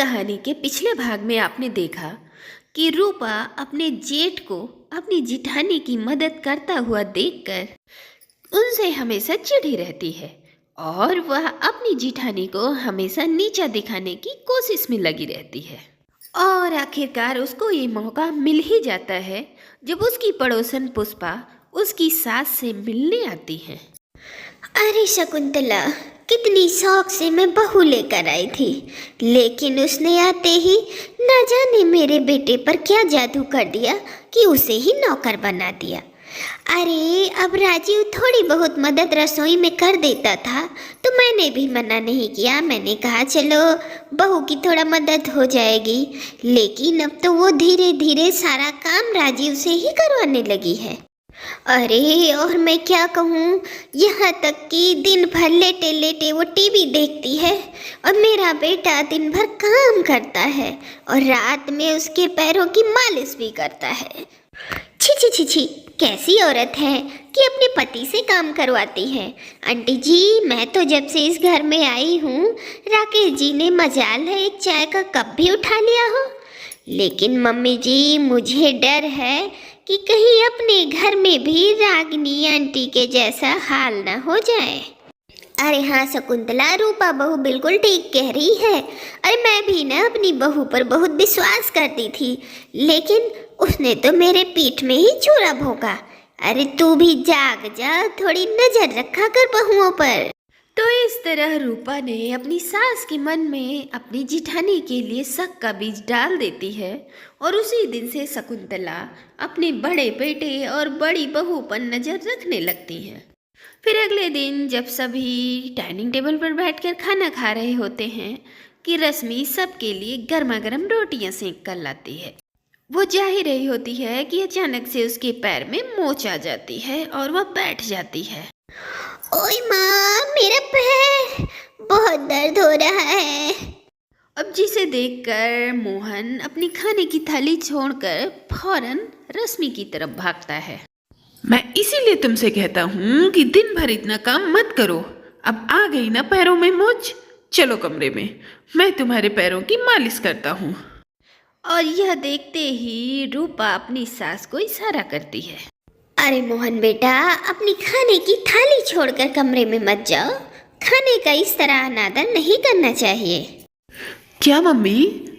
कहानी के पिछले भाग में आपने देखा कि रूपा अपने जेठ को अपनी जिठानी की मदद करता हुआ देखकर उनसे हमेशा चिढ़ी रहती है और वह अपनी जिठानी को हमेशा नीचा दिखाने की कोशिश में लगी रहती है। और आखिरकार उसको ये मौका मिल ही जाता है जब उसकी पड़ोसन पुष्पा उसकी सास से मिलने आती है। अरे शकुंतला, कितनी शौक से मैं बहू लेकर आई थी, लेकिन उसने आते ही न जाने मेरे बेटे पर क्या जादू कर दिया कि उसे ही नौकर बना दिया। अरे अब राजीव थोड़ी बहुत मदद रसोई में कर देता था तो मैंने भी मना नहीं किया। मैंने कहा चलो बहू की थोड़ा मदद हो जाएगी, लेकिन अब तो वो धीरे धीरे सारा काम राजीव से ही करवाने लगी है। अरे और मैं क्या कहूँ, यहाँ तक कि दिन भर लेटे लेटे वो टीवी देखती है और मेरा बेटा दिन भर काम करता है और रात में उसके पैरों की मालिश भी करता है। छी छी छी छी, कैसी औरत है कि अपने पति से काम करवाती है। आंटी जी, मैं तो जब से इस घर में आई हूँ राकेश जी ने मजाल है एक चाय का कप भी उठा लिया हो, लेकिन मम्मी जी मुझे डर है कि कहीं अपने घर में भी रागिनी आंटी के जैसा हाल ना हो जाए। अरे हाँ शकुंतला, रूपा बहू बिल्कुल ठीक कह रही है। अरे मैं भी ना अपनी बहू पर बहुत विश्वास करती थी, लेकिन उसने तो मेरे पीठ में ही छुरा भोंका। अरे तू भी जाग जा, थोड़ी नजर रखा कर बहुओं पर। तो इस तरह रूपा ने अपनी सास के मन में अपनी जिठानी के लिए शक का बीज डाल देती है और उसी दिन से शकुंतला अपने बड़े बेटे और बड़ी बहू पर नजर रखने लगती है। फिर अगले दिन जब सभी डाइनिंग टेबल पर बैठकर खाना खा रहे होते हैं कि रश्मि सबके लिए गर्मा गर्म रोटियां सेंक कर लाती है। वो जा ही रही होती है कि अचानक से उसके पैर में मोच आ जाती है और वह बैठ जाती है। ओए माँ, मेरा पैर बहुत दर्द हो रहा है। अब जिसे देखकर मोहन अपनी खाने की थाली छोड़कर फौरन रश्मि की तरफ भागता है। मैं इसीलिए तुमसे कहता हूँ कि दिन भर इतना काम मत करो। अब आ गई ना पैरों में मोच, चलो कमरे में, मैं तुम्हारे पैरों की मालिश करता हूँ। और यह देखते ही रूपा अपनी सास को इशारा करती है। अरे मोहन बेटा, अपनी खाने की थाली छोड़कर कमरे में मत जाओ। खाने का इस तरह अनादर नहीं करना चाहिए। क्या मम्मी,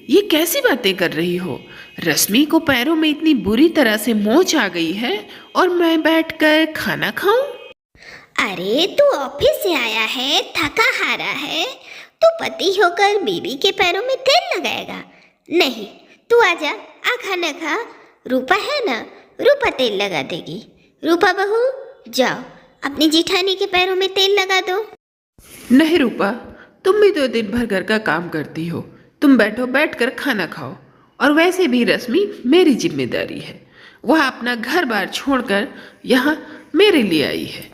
ये कैसी बातें कर रही हो? रश्मि को पैरों में इतनी बुरी तरह से मोच आ गई है और मैं बैठकर खाना खाऊं? अरे तू ऑफिस से आया है, थका हारा है, तू पति होकर बीवी के पैरों में तेल लगाएगा? नहीं, तू आजा, आ खाना खा। रूपा है ना, रूपा तेल लगा देगी। रूपा बहू, जाओ अपनी जिठानी के पैरों में तेल लगा दो। नहीं रूपा, तुम भी तो दिन भर घर का काम करती हो, तुम बैठो, बैठकर खाना खाओ। और वैसे भी रश्मि मेरी जिम्मेदारी है, वह अपना घर बार छोड़कर यहाँ मेरे लिए आई है,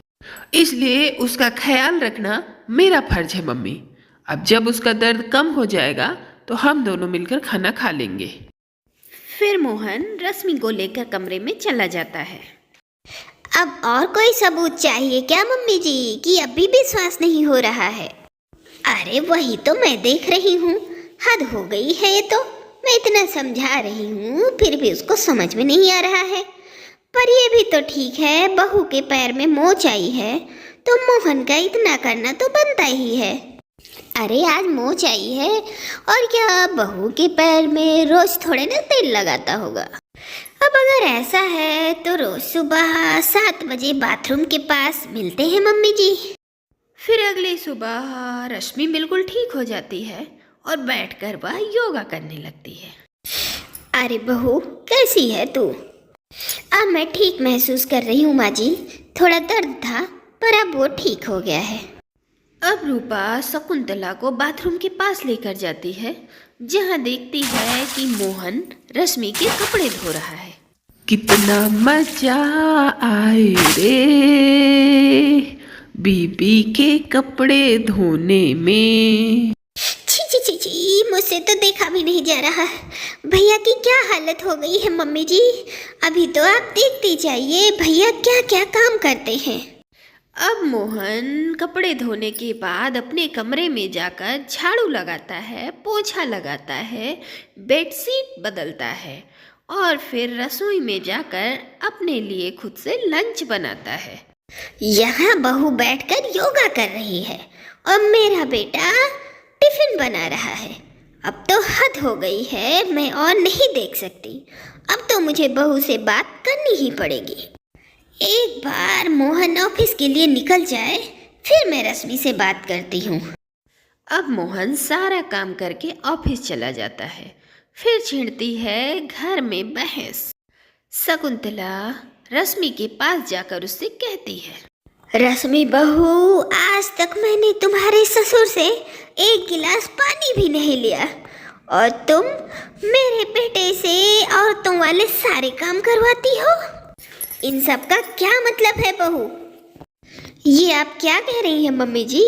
इसलिए उसका ख्याल रखना मेरा फर्ज है मम्मी। अब जब उसका दर्द कम हो जाएगा तो हम दोनों मिलकर खाना खा लेंगे। फिर मोहन रश्मि को लेकर कमरे में चला जाता है। अब और कोई सबूत चाहिए क्या मम्मी जी, कि अभी भी विश्वास नहीं हो रहा है? अरे वही तो मैं देख रही हूँ, हद हो गई है ये तो। मैं इतना समझा रही हूँ फिर भी उसको समझ में नहीं आ रहा है। पर ये भी तो ठीक है, बहू के पैर में मोच आई है तो मोहन का इतना करना तो बनता ही है। अरे आज मोच आई है और क्या बहू के पैर में रोज थोड़े ना तेल लगाता होगा। अब अगर ऐसा है तो रोज सुबह 7 बजे बाथरूम के पास मिलते हैं मम्मी जी। फिर अगली सुबह रश्मि बिल्कुल ठीक हो जाती है और बैठकर वह योगा करने लगती है। अरे बहू, कैसी है तू? अब मैं ठीक महसूस कर रही हूँ माँ जी, थोड़ा दर्द था पर अब वो ठीक हो गया है। अब रूपा शकुंतला को बाथरूम के पास लेकर जाती है, जहाँ देखती है कि मोहन रश्मि के कपड़े धो रहा है। कितना मजा आए रे बीबी के कपड़े धोने में। छी छी छी छी, मुझसे तो देखा भी नहीं जा रहा। भैया की क्या हालत हो गई है मम्मी जी, अभी तो आप देखते जाइए भैया क्या क्या काम करते हैं। अब मोहन कपड़े धोने के बाद अपने कमरे में जाकर झाड़ू लगाता है, पोछा लगाता है, बेडशीट बदलता है और फिर रसोई में जाकर अपने लिए खुद से लंच बनाता है। यहाँ बहू बैठकर योगा कर रही है और मेरा बेटा टिफिन बना रहा है। अब तो हद हो गई है, मैं और नहीं देख सकती। अब तो मुझे बहू से बात करनी ही पड़ेगी। एक बार मोहन ऑफिस के लिए निकल जाए, फिर मैं रश्मि से बात करती हूँ। अब मोहन सारा काम करके ऑफिस चला जाता है। फिर छिड़ती है घर में बहस। शकुंतला रश्मि के पास जाकर उससे कहती है, रश्मि बहू, आज तक मैंने तुम्हारे ससुर से एक गिलास पानी भी नहीं लिया और तुम मेरे बेटे से औरतों वाले सारे काम करवाती हो। इन सब का क्या मतलब है बहू? ये आप क्या कह रही हैं मम्मी जी?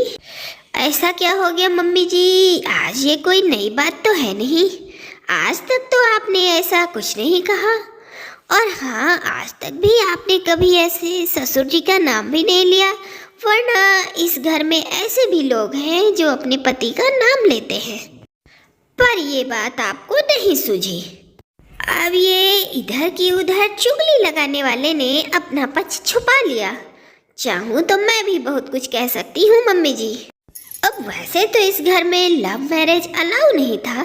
ऐसा क्या हो गया मम्मी जी? आज ये कोई नई बात तो है नहीं। आज तक तो आपने ऐसा कुछ नहीं कहा। और हाँ, आज तक भी आपने कभी ऐसे ससुर जी का नाम भी नहीं लिया, वरना इस घर में ऐसे भी लोग हैं जो अपने पति का नाम लेते हैं। पर ये बात आपको नहीं सूझी। अब ये इधर की उधर चुगली लगाने वाले ने अपना पक्ष छुपा लिया। चाहूँ तो मैं भी बहुत कुछ कह सकती हूँ मम्मी जी। अब वैसे तो इस घर में लव मैरिज अलाउ नहीं था,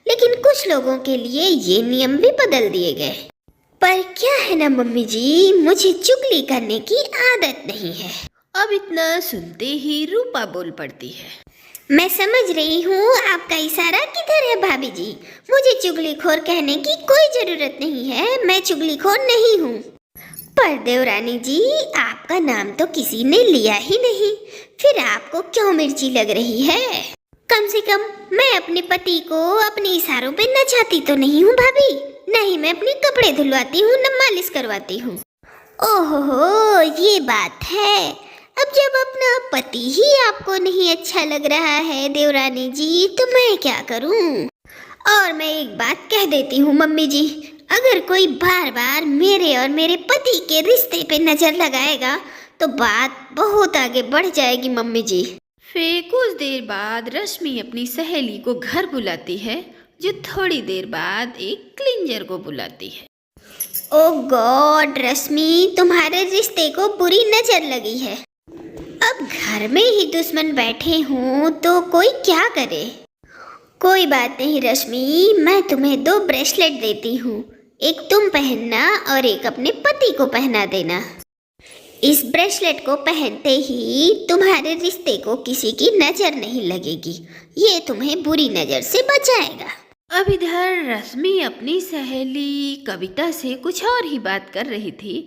लेकिन कुछ लोगों के लिए ये नियम भी बदल दिए गए। पर क्या है ना मम्मी जी, मुझे चुगली करने की आदत नहीं है। अब इतना सुनते ही रूपा बोल पड़ती है, मैं समझ रही हूँ आपका इशारा किधर है भाभी जी। मुझे चुगलीखोर कहने की कोई जरूरत नहीं है, मैं चुगलीखोर नहीं हूँ। पर देवरानी जी, आपका नाम तो किसी ने लिया ही नहीं, फिर आपको क्यों मिर्ची लग रही है? कम से कम मैं अपने पति को अपने इशारों पे नचाती तो नहीं हूँ भाभी। नहीं, मैं अपने कपड़े धुलवाती हूँ, न मालिश करवाती हूँ। ओहो, ये बात है। अब जब अपना पति ही आपको नहीं अच्छा लग रहा है देवरानी जी, तो मैं क्या करूँ? और मैं एक बात कह देती हूँ मम्मी जी, अगर कोई बार बार मेरे और मेरे पति के रिश्ते पे नजर लगाएगा तो बात बहुत आगे बढ़ जाएगी मम्मी जी। फिर कुछ देर बाद रश्मि अपनी सहेली को घर बुलाती है, जो थोड़ी देर बाद एक क्लींजर को बुलाती है। ओ गॉड रश्मि, तुम्हारे रिश्ते को बुरी नजर लगी है। अब घर में ही दुश्मन बैठे हों तो कोई क्या करे। कोई बात नहीं रश्मि, मैं तुम्हें 2 ब्रेसलेट देती हूँ, एक तुम पहनना और एक अपने पति को पहना देना। इस ब्रेसलेट को पहनते ही तुम्हारे रिश्ते को किसी की नजर नहीं लगेगी, ये तुम्हें बुरी नजर से बचाएगा। अब इधर रश्मि अपनी सहेली कविता से कुछ और ही बात कर रही थी,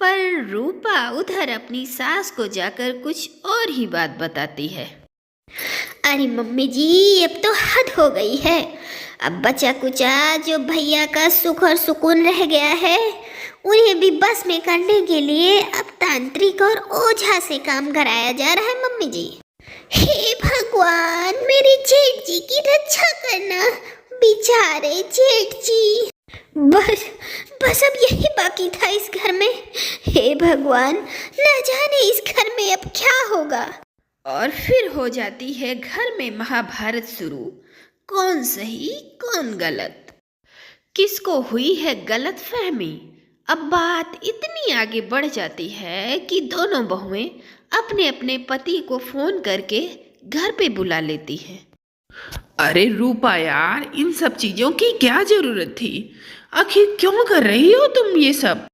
पर रूपा उधर अपनी सास को जाकर कुछ और ही बात बताती है। अरे मम्मी जी, अब तो हद हो गई है। अब बचा कुचा जो भैया का सुख और सुकून रह गया है, उन्हें भी बस में करने के लिए अब तांत्रिक और ओझा से काम कराया जा रहा है मम्मी जी। हे भगवान, मेरे जेठ जी की रक्षा करना, बेचारे जेठ जी। बस अब यही बाकी था इस घर में। हे भगवान, न जाने इस घर में अब क्या होगा। और फिर हो जाती है घर में महाभारत शुरू। कौन सही कौन गलत, किसको हुई है गलत फहमी। अब बात इतनी आगे बढ़ जाती है कि दोनों बहुएं अपने अपने पति को फोन करके घर पे बुला लेती हैं। अरे रूपा यार, इन सब चीजों की क्या जरूरत थी? आखिर क्यों कर रही हो तुम ये सब?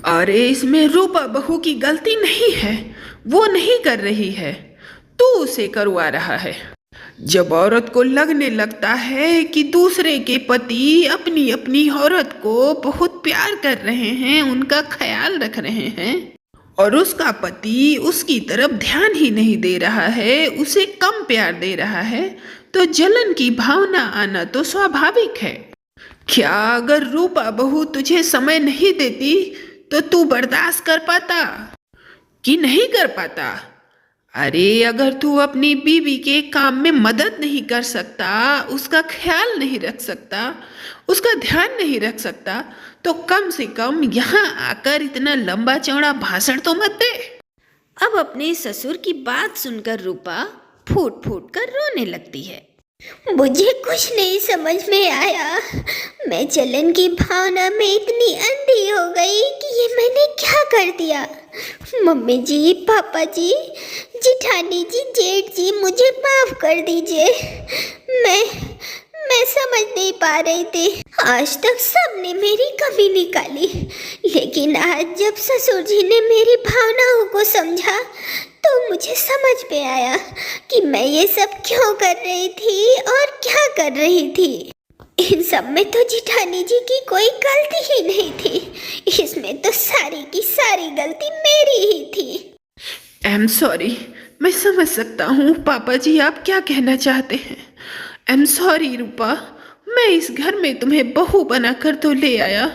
अरे इसमें रूपा बहू की गलती नहीं है, वो नहीं कर रही है, तू उसे करवा रहा है। जब औरत को लगने लगता है कि दूसरे के पति अपनी अपनी औरत को बहुत प्यार कर रहे हैं, उनका ख्याल रख रहे हैं, और उसका पति उसकी तरफ ध्यान ही नहीं दे रहा है, उसे कम प्यार दे रहा है, तो जलन की भावना आना तो स्वाभाविक है। क्या अगर रूपा बहू तुझे समय नहीं देती तो तू बर्दाश्त कर पाता कि नहीं कर पाता? अरे अगर तू अपनी बीवी के काम में मदद नहीं कर सकता, उसका ख्याल नहीं रख सकता, उसका ध्यान नहीं रख सकता, तो कम से कम यहाँ आकर इतना लंबा चौड़ा भाषण तो मत दे। अब अपने ससुर की बात सुनकर रूपा फूट फूट कर रोने लगती है। मुझे कुछ नहीं समझ में आया। मैं जलन की भावना में इतनी अंधी हो गई कि ये मैंने क्या कर दिया। मम्मी जी, पापा जी, जिठानी जी, जेठ जी, मुझे माफ कर दीजिए। मैं समझ नहीं पा रही थी। आज तक सबने मेरी कमी निकाली, लेकिन आज जब ससुर जी ने मेरी भावनाओं को समझा तो मुझे समझ में आया कि मैं ये सब क्यों कर रही थी और क्या कर रही थी। इन सब में तो जिठानी जी की कोई गलती ही नहीं थी। इसमें तो सारी की सारी गलती मेरी ही थी। I am sorry. मैं समझ सकता हूँ पापा जी आप क्या कहना चाहते हैं। आई एम सॉरी रूपा। मैं इस घर में तुम्हें बहू बनाकर तो ले आया,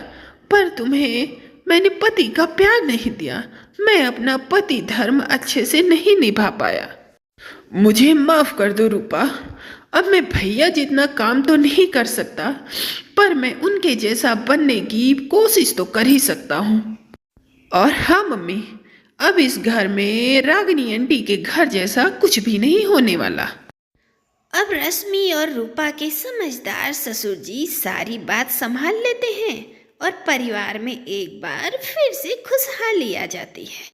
पर तुम्हें मैंने पति का प्यार नहीं दिया। मैं अपना पति धर्म अच्छे से नहीं निभा पाया। मुझे माफ कर दो रूपा। अब मैं भैया जितना काम तो नहीं कर सकता, पर मैं उनके जैसा बनने की कोशिश तो कर ही सकता हूँ। और हाँ मम्मी, अब इस घर में रागिनी आंटी के घर जैसा कुछ भी नहीं होने वाला। अब रश्मि और रूपा के समझदार ससुर जी सारी बात संभाल लेते हैं और परिवार में एक बार फिर से खुशहाली आ जाती है।